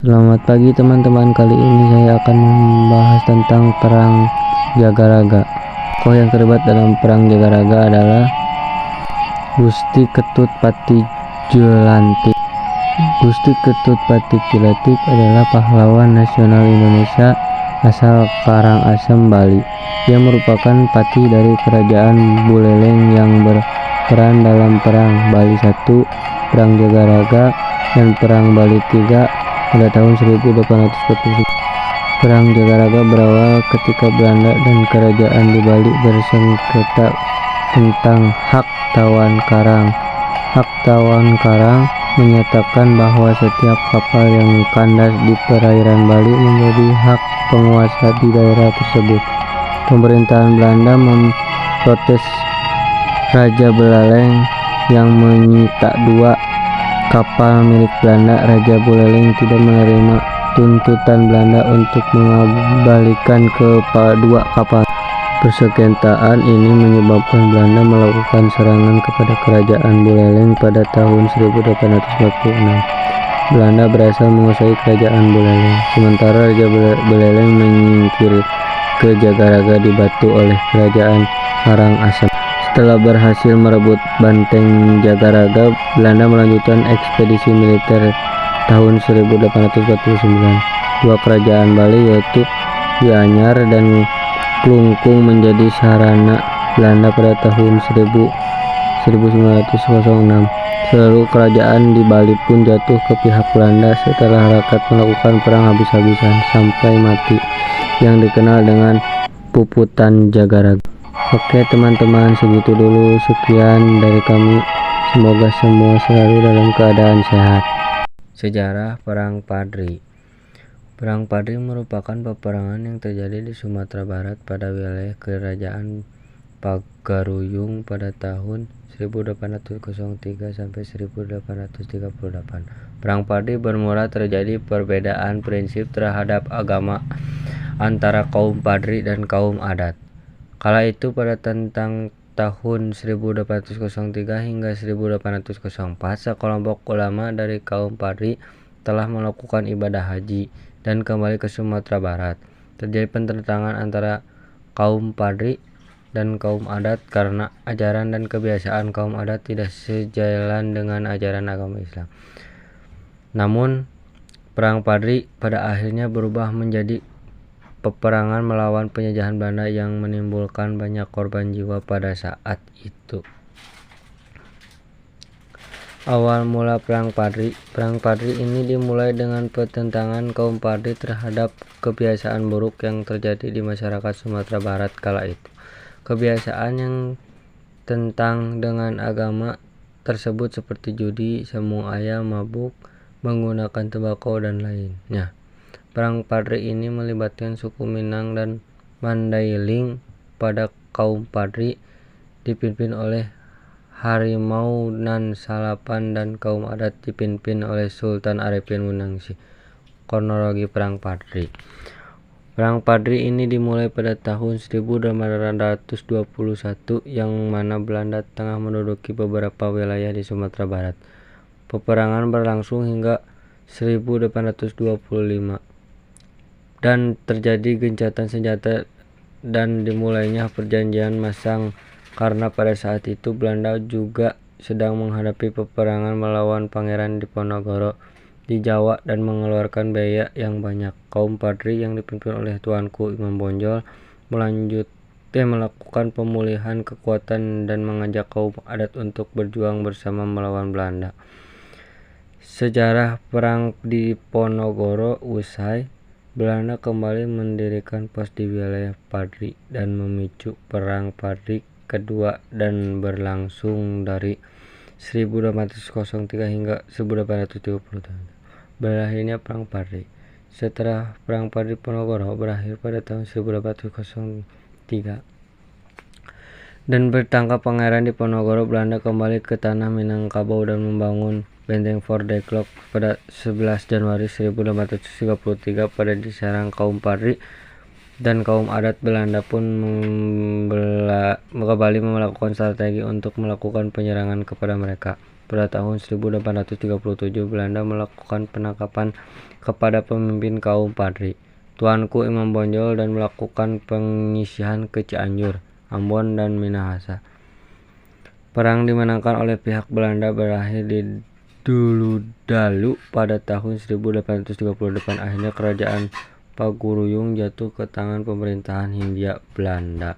Selamat pagi teman-teman, kali ini saya akan membahas tentang perang Jagaraga. Tokoh yang terlibat dalam perang Jagaraga adalah Gusti Ketut Patijeletik. Gusti Ketut Patijeletik adalah pahlawan nasional Indonesia asal Karangasem, Bali. Ia merupakan patih dari kerajaan Buleleng yang berperan dalam perang Bali I, perang Jagaraga, dan perang Bali III pada tahun 1840. Perang Jagaraga berawal ketika Belanda dan kerajaan di Bali bersengketa tentang hak tawan karang. Hak tawan karang menyatakan bahwa setiap kapal yang kandas di perairan Bali menjadi hak penguasa di daerah tersebut. Pemerintahan Belanda memprotes Raja Buleleng yang menyita 2 kapal milik Belanda. Raja Buleleng tidak menerima tuntutan Belanda untuk mengembalikan ke 2 kapal. Persengketaan ini menyebabkan Belanda melakukan serangan kepada kerajaan Buleleng pada tahun 1846. Belanda berhasil menguasai kerajaan Buleleng, sementara Raja Buleleng menyingkir ke Jagaraga dibantu oleh kerajaan Karangasem. Setelah berhasil merebut benteng Jagaraga, Belanda melanjutkan ekspedisi militer tahun 1849. 2 kerajaan Bali yaitu Gianyar dan Klungkung menjadi sarana Belanda pada tahun 1906. Seluruh kerajaan di Bali pun jatuh ke pihak Belanda setelah rakyat melakukan perang habis-habisan sampai mati yang dikenal dengan Puputan Jagaraga. Oke teman-teman, segitu dulu, sekian dari kami. Semoga semua selalu dalam keadaan sehat. Sejarah Perang Padri. Perang Padri merupakan peperangan yang terjadi di Sumatera Barat pada wilayah Kerajaan Pagaruyung pada tahun 1803 sampai 1838. Perang Padri bermula terjadi perbedaan prinsip terhadap agama antara kaum Padri dan kaum adat. Kala itu pada tentang tahun 1803 hingga 1804, sekelompok ulama dari kaum Padri telah melakukan ibadah haji dan kembali ke Sumatera Barat. Terjadi pertentangan antara kaum Padri dan kaum adat karena ajaran dan kebiasaan kaum adat tidak sejalan dengan ajaran agama Islam. Namun, perang Padri pada akhirnya berubah menjadi peperangan melawan penjajahan Belanda yang menimbulkan banyak korban jiwa pada saat itu. Awal mula Perang Padri. Perang Padri ini dimulai dengan pertentangan kaum Padri terhadap kebiasaan buruk yang terjadi di masyarakat Sumatera Barat kala itu. Kebiasaan yang tentang dengan agama tersebut seperti judi, semu ayam, mabuk, menggunakan tembakau, dan lainnya. Perang Padri ini melibatkan suku Minang dan Mandailing. Pada kaum Padri dipimpin oleh Harimau Nan Salapan dan kaum adat dipimpin oleh Sultan Arifin Munangsi. Kronologi Perang Padri. Perang Padri ini dimulai pada tahun 1821 yang mana Belanda tengah menduduki beberapa wilayah di Sumatera Barat. Peperangan berlangsung hingga 1825 dan terjadi gencatan senjata dan dimulainya perjanjian Masang karena pada saat itu Belanda juga sedang menghadapi peperangan melawan Pangeran Diponegoro di Jawa dan mengeluarkan biaya yang banyak. Kaum Padri yang dipimpin oleh Tuanku Imam Bonjol melakukan pemulihan kekuatan dan mengajak kaum adat untuk berjuang bersama melawan Belanda. Sejarah Perang Diponegoro usai, Belanda kembali mendirikan pos di wilayah Padri dan memicu Perang Padri kedua dan berlangsung dari 1803 hingga 1830. Berakhirnya Perang Padri. Setelah Perang Padri Diponegoro berakhir pada tahun 1803 dan bertangkap Pangeran Diponegoro, Belanda kembali ke tanah Minangkabau dan membangun benteng Fort de Klok pada 11 Januari 1833. Pada diserang kaum Padri dan kaum adat, Belanda pun kembali melakukan strategi untuk melakukan penyerangan kepada mereka. Pada tahun 1837, Belanda melakukan penangkapan kepada pemimpin kaum Padri, Tuanku Imam Bonjol, dan melakukan penyisihan ke Cianjur, Ambon, dan Minahasa. Perang dimenangkan oleh pihak Belanda berakhir di Dulu pada tahun 1838. Akhirnya kerajaan Paguruyung jatuh ke tangan pemerintahan Hindia Belanda.